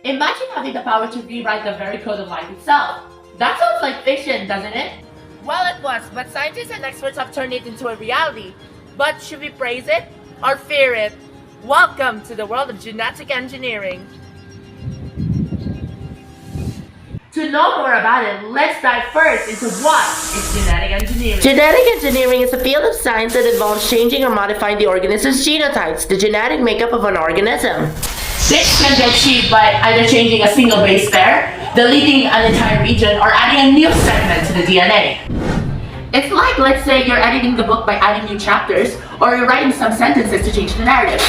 Imagine having the power to rewrite the very code of life itself. That sounds like fiction, doesn't it? Well, it was, but scientists and experts have turned it into a reality. But should we praise it or fear it? Welcome to the world of genetic engineering. To know more about it, let's dive first into what is genetic engineering. Genetic engineering is a field of science that involves changing or modifying the organism's genotypes, the genetic makeup of an organism. This can be achieved by either changing a single base pair, deleting an entire region, or adding a new segment to the DNA. It's like, let's say, you're editing the book by adding new chapters, or you're writing some sentences to change the narrative.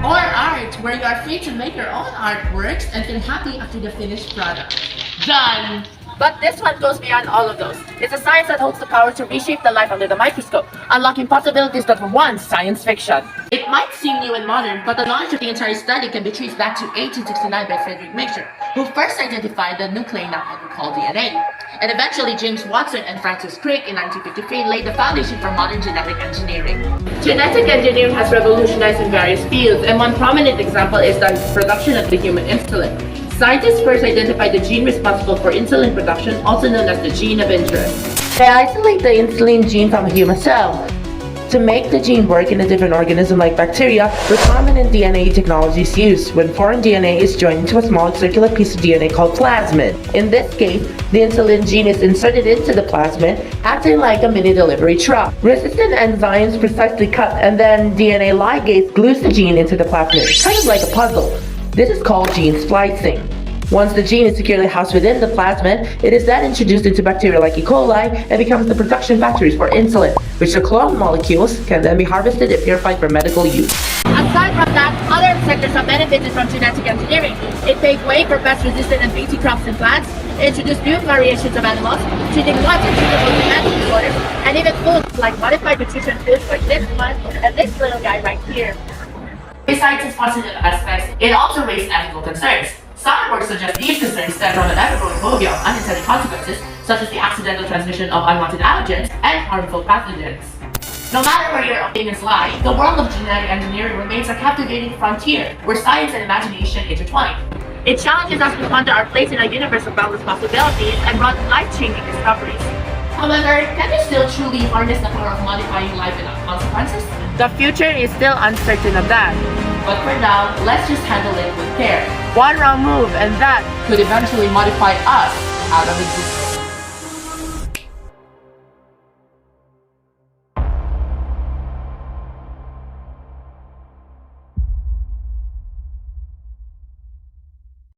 Or art, where you are free to make your own artworks and feel happy after the finished product. Done! But this one goes beyond all of those. It's a science that holds the power to reshape the life under the microscope, unlocking possibilities that were once science fiction. It might seem new and modern, but the launch of the entire study can be traced back to 1869 by Frederick Mixer, who first identified the nuclei now what we call DNA. And eventually James Watson and Francis Crick in 1953 laid the foundation for modern genetic engineering. Genetic engineering has revolutionized in various fields, and one prominent example is the production of the human insulin. Scientists first identified the gene responsible for insulin production, also known as the gene of interest. They isolate the insulin gene from a human cell. To make the gene work in a different organism like bacteria, recombinant DNA technology is used when foreign DNA is joined into a small circular piece of DNA called plasmid. In this case, the insulin gene is inserted into the plasmid, acting like a mini delivery truck. Resistant enzymes precisely cut, and then DNA ligase glues the gene into the plasmid, kind of like a puzzle. This is called gene splicing. Once the gene is securely housed within the plasmid, it is then introduced into bacteria like E. coli and becomes the production factories for insulin, which the cloned molecules can then be harvested and purified for medical use. Aside from that, other sectors have benefited from genetic engineering. It paved way for pest-resistant and BT crops in plants, introduced new variations of animals, treating lots of treatable genetic disorders, and even foods like modified nutrition foods like this one and this little guy right here. Besides its positive aspects, it also raised ethical concerns. Some reports suggest these concerns stem from an ever-growing phobia of unintended consequences, such as the accidental transmission of unwanted allergens and harmful pathogens. No matter where your opinions lie, the world of genetic engineering remains a captivating frontier where science and imagination intertwine. It challenges us to ponder our place in a universe of boundless possibilities and run life-changing discoveries. However, can we still truly harness the power of modifying life without consequences? The future is still uncertain of that. But for now, let's just handle it with care. One wrong move and that could eventually modify us out of existence.